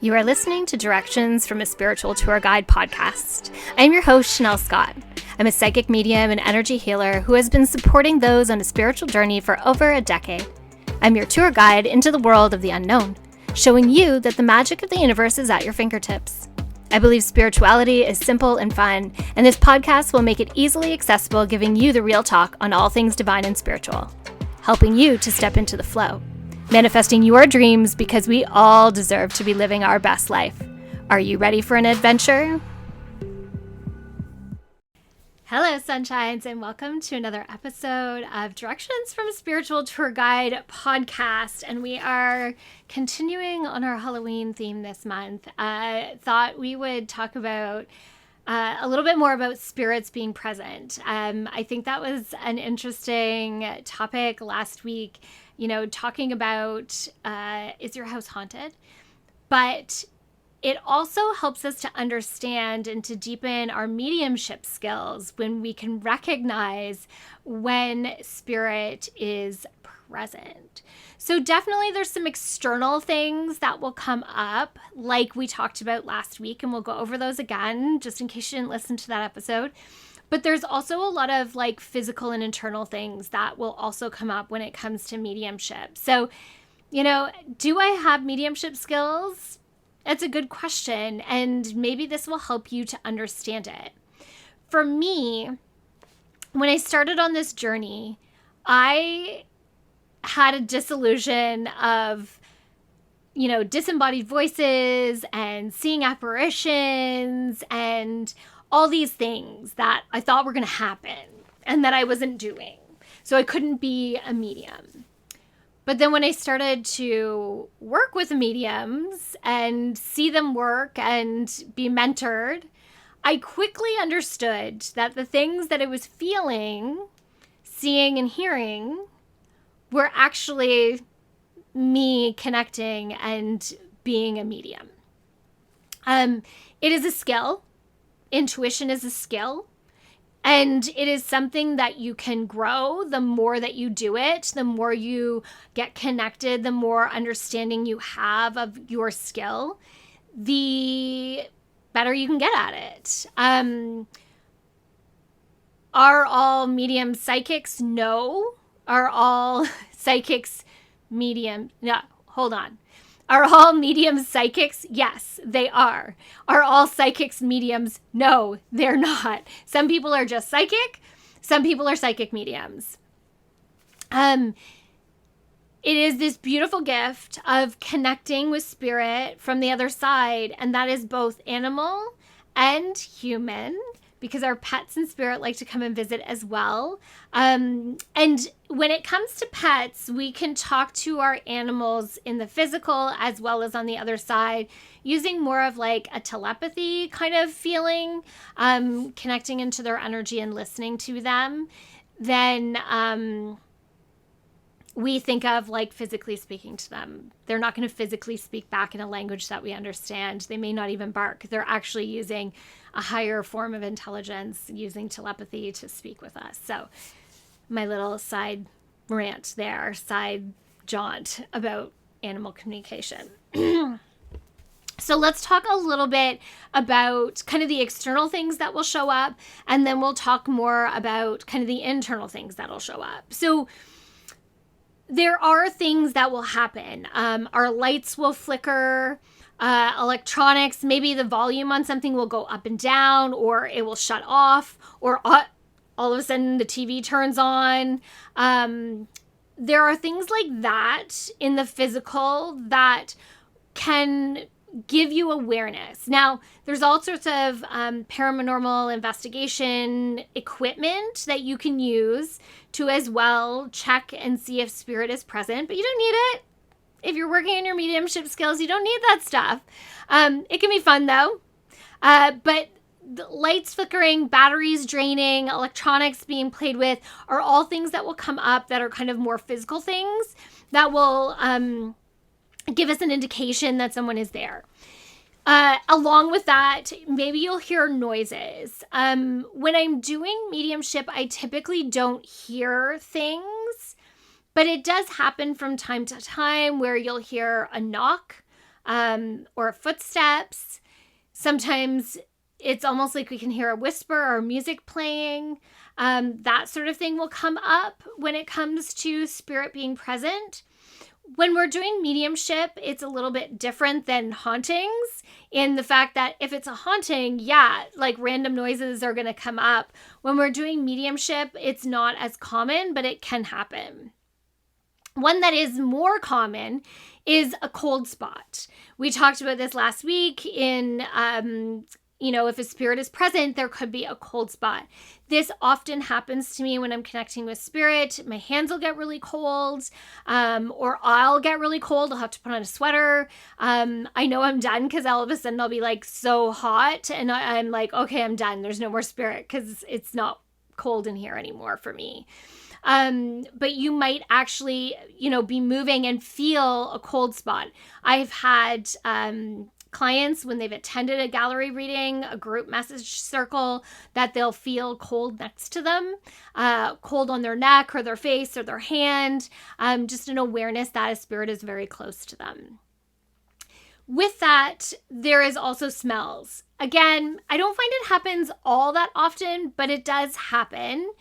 You are listening to Directions from a Spiritual Tour Guide podcast. I am your host, Chanel Scott. I'm a psychic medium and energy healer who has been supporting those on a spiritual journey for over a decade. I'm your tour guide into the world of the unknown, showing you that the magic of the universe is at your fingertips. I believe spirituality is simple and fun, and this podcast will make it easily accessible, giving you the real talk on all things divine and spiritual, helping you to step into the flow. Manifesting your dreams because we all deserve to be living our best life. Are you ready for an adventure? Hello, sunshines, and welcome to another episode of Directions from a Spiritual Tour Guide podcast. And we are continuing on our Halloween theme this month. I thought we would talk about a little bit more about spirits being present. I think that was an interesting topic last week. Talking about is your house haunted? But it also helps us to understand and to deepen our mediumship skills when we can recognize when spirit is present. So definitely there's some external things that will come up, like we talked about last week, and we'll go over those again, just in case you didn't listen to that episode. But there's also a lot of physical and internal things that will also come up when it comes to mediumship. So, do I have mediumship skills? It's a good question, and maybe this will help you to understand it. For me, when I started on this journey, I had a disillusion of disembodied voices and seeing apparitions and all these things that I thought were going to happen and that I wasn't doing. So I couldn't be a medium. But then when I started to work with mediums and see them work and be mentored, I quickly understood that the things that I was feeling, seeing, and hearing were actually me connecting and being a medium. It is a skill. Intuition is a skill, and it is something that you can grow. The more that you do it, the more you get connected, the more understanding you have of your skill, the better you can get at it. Are all mediums psychics? No. Are all psychics medium? No, hold on. Are all mediums psychics? Yes, they are. Are all psychics mediums? No, they're not. Some people are just psychic. Some people are psychic mediums. It is this beautiful gift of connecting with spirit from the other side, and that is both animal and human, because our pets and spirit like to come and visit as well. And when it comes to pets, we can talk to our animals in the physical as well as on the other side, using more of a telepathy kind of feeling, connecting into their energy and listening to them, than we think of physically speaking to them. They're not going to physically speak back in a language that we understand. They may not even bark. They're actually using a higher form of intelligence, using telepathy to speak with us. So my little side rant there, side jaunt about animal communication. So let's talk a little bit about kind of the external things that will show up, and then we'll talk more about kind of the internal things that'll show up. So there are things that will happen. Our lights will flicker. Electronics, maybe the volume on something will go up and down, or it will shut off, or all of a sudden the TV turns on. There are things like that in the physical that can give you awareness. Now, there's all sorts of paranormal investigation equipment that you can use to as well check and see if spirit is present, but you don't need it. If you're working on your mediumship skills, you don't need that stuff. It can be fun though. But the lights flickering, batteries draining, electronics being played with are all things that will come up that are kind of more physical things that will give us an indication that someone is there. Along with that, maybe you'll hear noises. When I'm doing mediumship, I typically don't hear things, but it does happen from time to time where you'll hear a knock. or footsteps. Sometimes it's almost like we can hear a whisper or music playing. That sort of thing will come up when it comes to spirit being present. When we're doing mediumship, it's a little bit different than hauntings in the fact that if it's a haunting, yeah, like random noises are going to come up. When we're doing mediumship, it's not as common, but it can happen. One that is more common is a cold spot. We talked about this last week in if a spirit is present, there could be a cold spot. This often happens to me when I'm connecting with spirit. My hands will get really cold, or I'll get really cold. I'll have to put on a sweater. I know I'm done because all of a sudden I'll be like so hot and I'm like, okay, I'm done. There's no more spirit because it's not cold in here anymore for me. But you might actually, be moving and feel a cold spot. I've had clients when they've attended a gallery reading, a group message circle, that they'll feel cold next to them, cold on their neck or their face or their hand, just an awareness that a spirit is very close to them. With that, there is also smells. Again, I don't find it happens all that often, but it does happen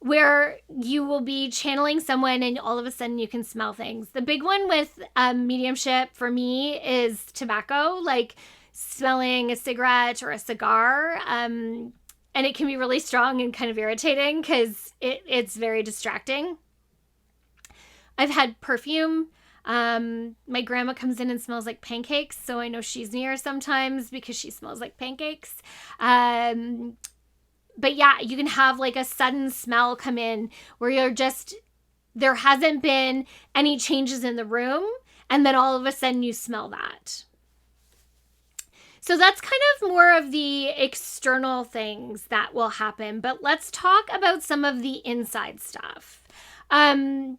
where you will be channeling someone and all of a sudden you can smell things. The big one with mediumship for me is tobacco, like smelling a cigarette or a cigar. And it can be really strong and kind of irritating because it's very distracting. I've had perfume. My grandma comes in and smells like pancakes, so I know she's near sometimes because she smells like pancakes. But yeah, you can have like a sudden smell come in where there hasn't been any changes in the room, and then all of a sudden you smell that. So that's kind of more of the external things that will happen, but let's talk about some of the inside stuff. For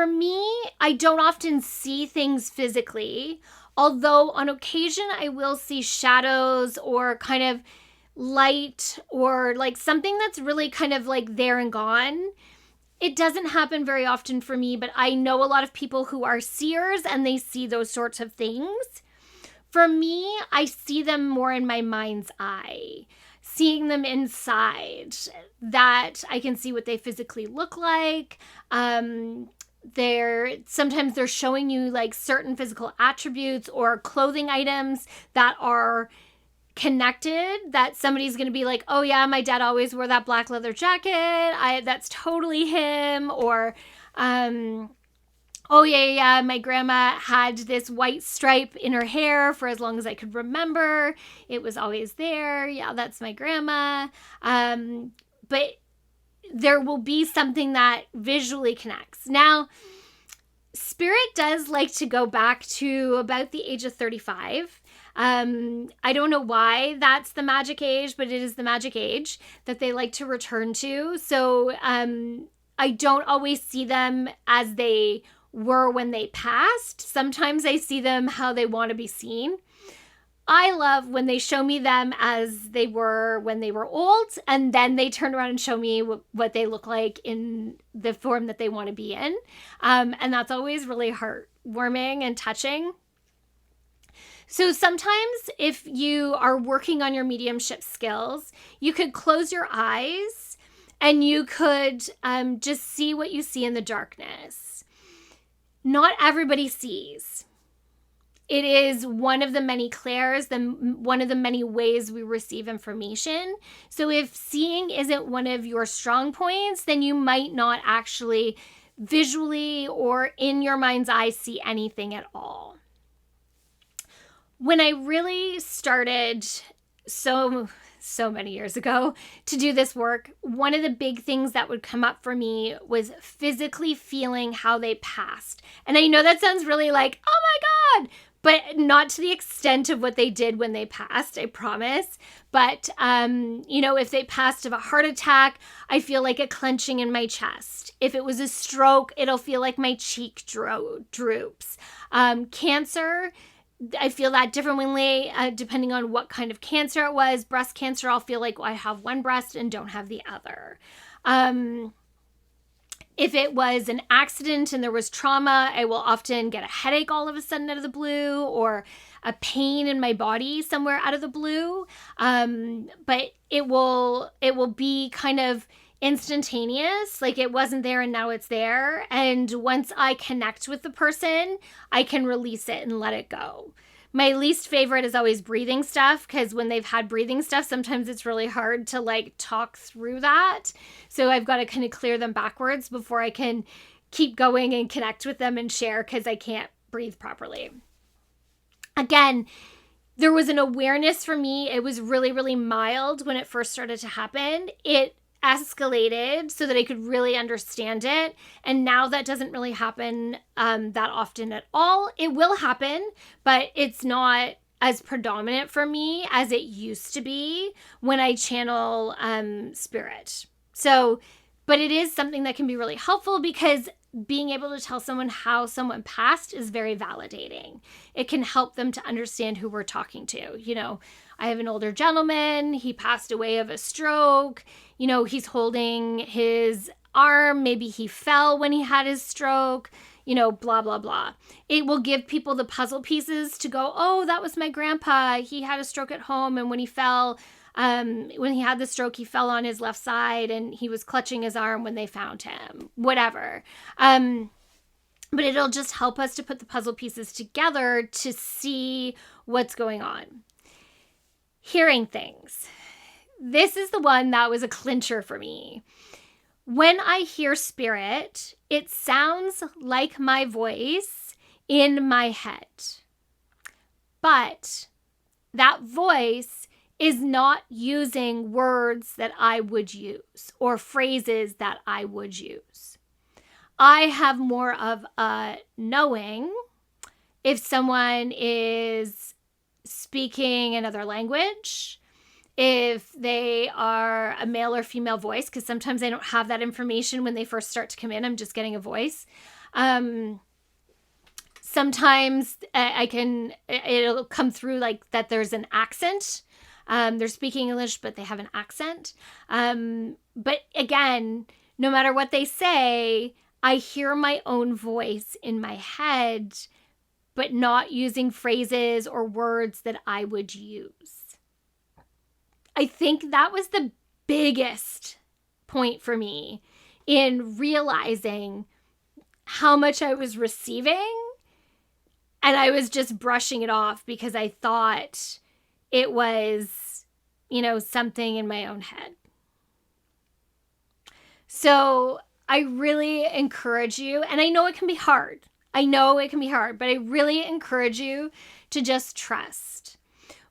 me, I don't often see things physically, although on occasion I will see shadows or kind of light or like something that's really kind of like there and gone. It doesn't happen very often for me, but I know a lot of people who are seers and they see those sorts of things. For me, I see them more in my mind's eye, seeing them inside, that I can see what they physically look like. Sometimes they're showing you like certain physical attributes or clothing items that are connected, that somebody's going to be like, oh yeah, my dad always wore that black leather jacket. That's totally him. Or, oh yeah, my grandma had this white stripe in her hair for as long as I could remember. It was always there. Yeah, that's my grandma. But there will be something that visually connects. Now, spirit does like to go back to about the age of 35. I don't know why that's the magic age, but it is the magic age that they like to return to. So I don't always see them as they were when they passed. Sometimes I see them how they want to be seen. I love when they show me them as they were when they were old, and then they turn around and show me what they look like in the form that they want to be in. And that's always really heartwarming and touching. So sometimes if you are working on your mediumship skills, you could close your eyes and you could just see what you see in the darkness. Not everybody sees. It is one of the many clairs, one of the many ways we receive information. So if seeing isn't one of your strong points, then you might not actually visually or in your mind's eye see anything at all. When I really started so many years ago to do this work, one of the big things that would come up for me was physically feeling how they passed. And I know that sounds really like, oh my God, but not to the extent of what they did when they passed, I promise. But, if they passed of a heart attack, I feel like a clenching in my chest. If it was a stroke, it'll feel like my cheek droops. Cancer, I feel that differently depending on what kind of cancer it was. Breast cancer, I'll feel like I have one breast and don't have the other. If it was an accident and there was trauma, I will often get a headache all of a sudden out of the blue, or a pain in my body somewhere out of the blue. But it will be kind of instantaneous, like it wasn't there and now it's there. And once I connect with the person, I can release it and let it go. My least favorite is always breathing stuff, because when they've had breathing stuff, sometimes it's really hard to like talk through that. So I've got to kind of clear them backwards before I can keep going and connect with them and share, because I can't breathe properly. Again, there was an awareness for me. It was really, really mild when it first started to happen. It escalated so that I could really understand it. And now that doesn't really happen that often at all. It will happen, but it's not as predominant for me as it used to be when I channel spirit. So, but it is something that can be really helpful, because being able to tell someone how someone passed is very validating. It can help them to understand who we're talking to. You know, I have an older gentleman. He passed away of a stroke. You know, he's holding his arm. Maybe he fell when he had his stroke, you know, blah, blah, blah. It will give people the puzzle pieces to go, oh, that was my grandpa. He had a stroke at home. And when he fell, when he had the stroke, he fell on his left side and he was clutching his arm when they found him, whatever. But it'll just help us to put the puzzle pieces together to see what's going on. Hearing things. This is the one that was a clincher for me. When I hear spirit, it sounds like my voice in my head. But that voice is not using words that I would use or phrases that I would use. I have more of a knowing if someone is speaking another language, if they are a male or female voice, because sometimes I don't have that information when they first start to come in. I'm just getting a voice. Sometimes it'll come through like that there's an accent. They're speaking English, but they have an accent. But again, no matter what they say, I hear my own voice in my head, but not using phrases or words that I would use. I think that was the biggest point for me in realizing how much I was receiving, and I was just brushing it off because I thought it was, you know, something in my own head. So I really encourage you, and I know it can be hard. I know it can be hard, but I really encourage you to just trust.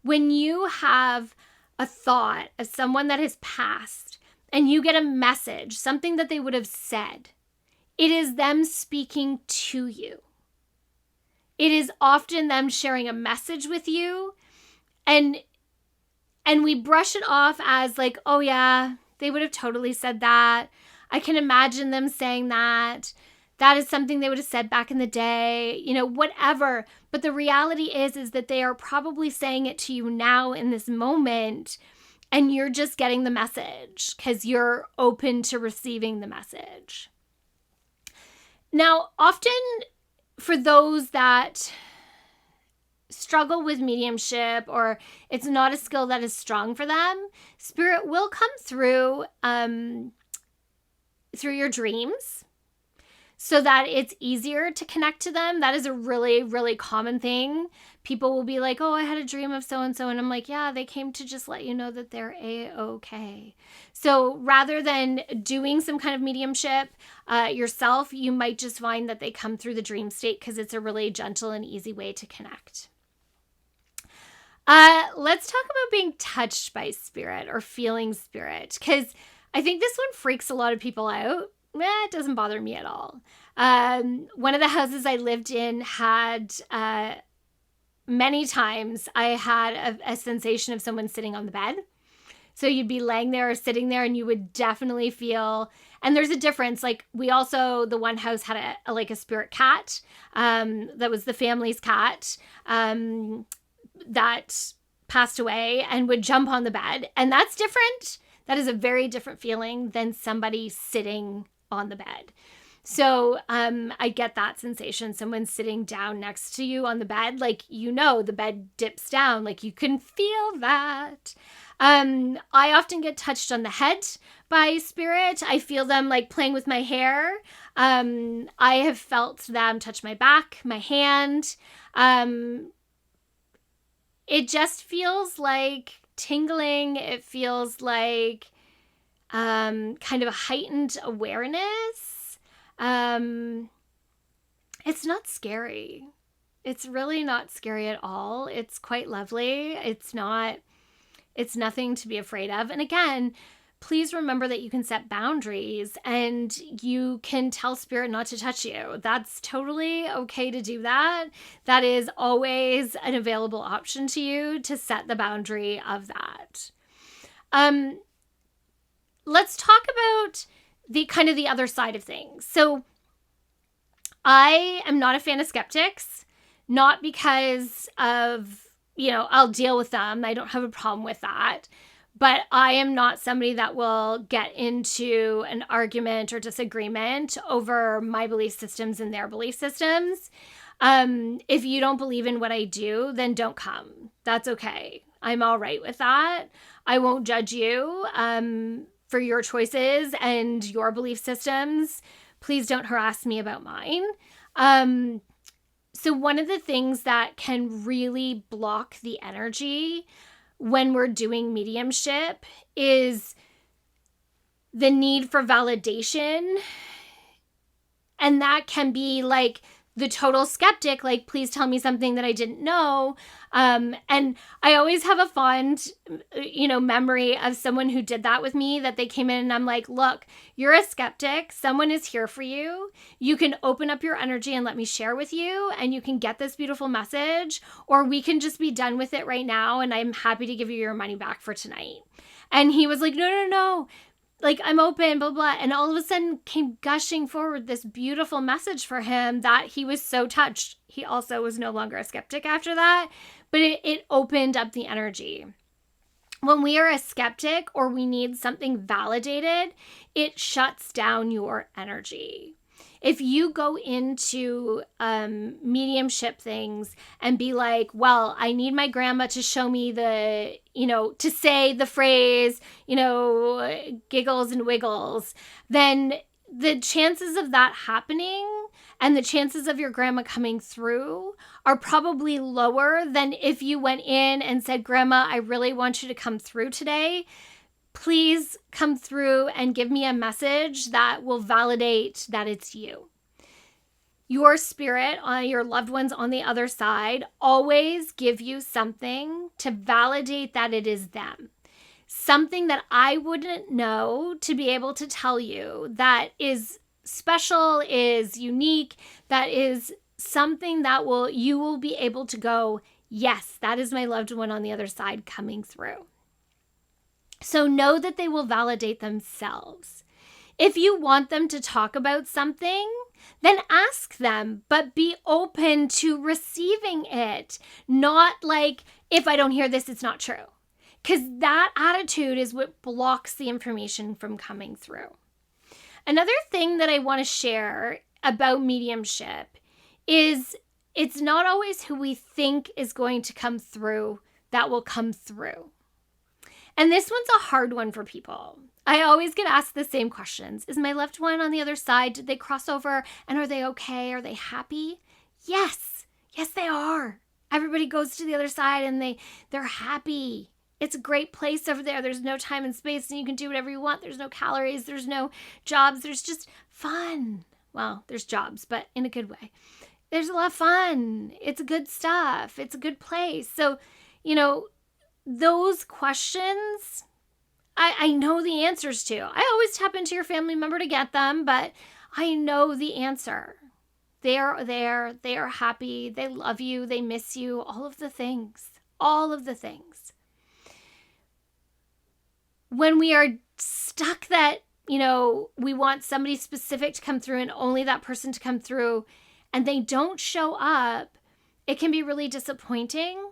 When you have a thought of someone that has passed and you get a message, something that they would have said, it is them speaking to you. It is often them sharing a message with you, and we brush it off as like, oh yeah, they would have totally said that. I can imagine them saying that. That is something they would have said back in the day, you know, whatever. But the reality is that they are probably saying it to you now in this moment, and you're just getting the message because you're open to receiving the message. Now, often for those that struggle with mediumship, or it's not a skill that is strong for them, spirit will come through your dreams, so that it's easier to connect to them. That is a really, really common thing. People will be like, oh, I had a dream of so-and-so. And I'm like, yeah, they came to just let you know that they're A-okay. So rather than doing some kind of mediumship yourself, you might just find that they come through the dream state because it's a really gentle and easy way to connect. Let's talk about being touched by spirit or feeling spirit, because I think this one freaks a lot of people out. It doesn't bother me at all. One of the houses I lived in had many times I had a sensation of someone sitting on the bed. So you'd be laying there or sitting there and you would definitely feel, and there's a difference. Like we also, the one house had a spirit cat that was the family's cat that passed away and would jump on the bed. And that's different. That is a very different feeling than somebody sitting on the bed. So I get that sensation. Someone's sitting down next to you on the bed, like, the bed dips down, like you can feel that. I often get touched on the head by spirit. I feel them like playing with my hair. I have felt them touch my back, my hand. It just feels like tingling. It feels like kind of a heightened awareness. It's not scary. It's really not scary at all. It's quite lovely. It's nothing to be afraid of. And again, please remember that you can set boundaries and you can tell spirit not to touch you. That's totally okay to do that. That is always an available option to you, to set the boundary of that. Let's talk about the other side of things. So I am not a fan of skeptics, not because of, I'll deal with them. I don't have a problem with that. But I am not somebody that will get into an argument or disagreement over my belief systems and their belief systems. If you don't believe in what I do, then don't come. That's okay. I'm all right with that. I won't judge you for your choices and your belief systems. Please don't harass me about mine. So one of the things that can really block the energy when we're doing mediumship is the need for validation. And that can be like the total skeptic, like, please tell me something that I didn't know. And I always have a fond, memory of someone who did that with me, that they came in and I'm like, look, you're a skeptic. Someone is here for you. You can open up your energy and let me share with you, and you can get this beautiful message, or we can just be done with it right now. And I'm happy to give you your money back for tonight. And he was like, no. Like, I'm open, blah, blah. And all of a sudden came gushing forward this beautiful message for him that he was so touched. He also was no longer a skeptic after that, but it opened up the energy. When we are a skeptic or we need something validated, it shuts down your energy. If you go into mediumship things and be like, well, I need my grandma to show me to say the phrase, giggles and wiggles, then the chances of that happening and the chances of your grandma coming through are probably lower than if you went in and said, Grandma, I really want you to come through today. Please come through and give me a message that will validate that it's you. Your spirit, your loved ones on the other side, always give you something to validate that it is them. Something that I wouldn't know to be able to tell you that is special, is unique, that is something that you will be able to go, yes, that is my loved one on the other side coming through. So know that they will validate themselves. If you want them to talk about something, then ask them, but be open to receiving it. Not like, if I don't hear this, it's not true. Because that attitude is what blocks the information from coming through. Another thing that I want to share about mediumship is it's not always who we think is going to come through that will come through. And this one's a hard one for people. I always get asked the same questions. Is my loved one on the other side? Did they cross over? And are they okay? Are they happy? Yes. Yes, they are. Everybody goes to the other side and they're happy. It's a great place over there. There's no time and space and you can do whatever you want. There's no calories. There's no jobs. There's just fun. Well, there's jobs, but in a good way. There's a lot of fun. It's good stuff. It's a good place. So, those questions, I know the answers to. I always tap into your family member to get them, but I know the answer. They are there. They are happy. They love you. They miss you. All of the things. All of the things. When we are stuck that, we want somebody specific to come through and only that person to come through, and they don't show up, it can be really disappointing.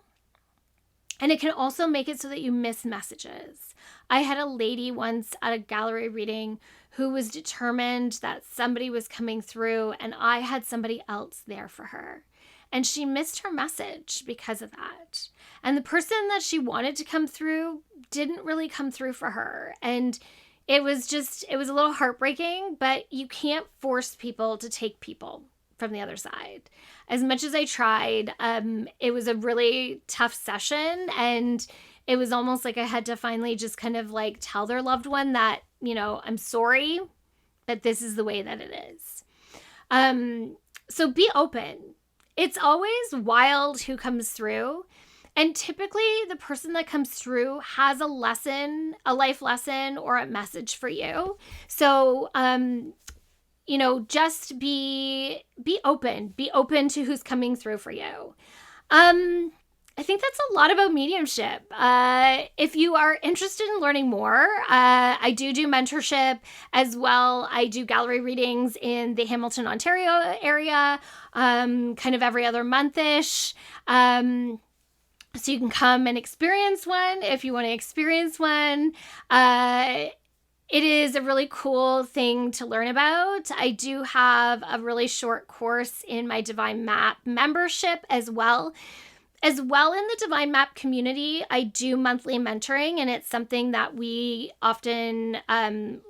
And it can also make it so that you miss messages. I had a lady once at a gallery reading who was determined that somebody was coming through, and I had somebody else there for her. And she missed her message because of that. And the person that she wanted to come through didn't really come through for her. And it was a little heartbreaking, but you can't force people to take people from the other side. As much as I tried, it was a really tough session, and it was almost like I had to finally just kind of like tell their loved one that, I'm sorry, but this is the way that it is. So be open. It's always wild who comes through. And typically the person that comes through has a lesson, a life lesson, or a message for you. So, just be open to who's coming through for you. I think that's a lot about mediumship. If you are interested in learning more, I do mentorship as well. I do gallery readings in the Hamilton, Ontario area, kind of every other month-ish. So you can come and experience one if you want to experience one. It is a really cool thing to learn about. I do have a really short course in my Divine Map membership as well. As well, in the Divine Map community, I do monthly mentoring, and it's something that we often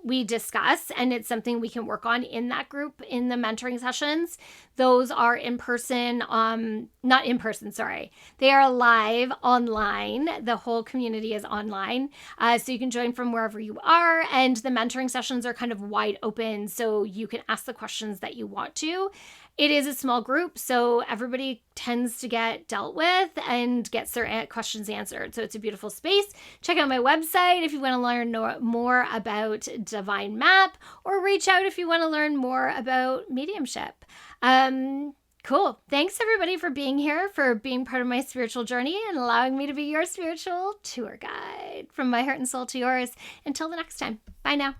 we discuss, and it's something we can work on in that group in the mentoring sessions. Those are in person, not in person, sorry. They are live online. The whole community is online, so you can join from wherever you are, and the mentoring sessions are kind of wide open, so you can ask the questions that you want to. It is a small group, so everybody tends to get dealt with and gets their questions answered. So it's a beautiful space. Check out my website if you want to learn more about Divine Map, or reach out if you want to learn more about mediumship. Cool. Thanks everybody for being here, for being part of my spiritual journey and allowing me to be your spiritual tour guide. From my heart and soul to yours. Until the next time. Bye now.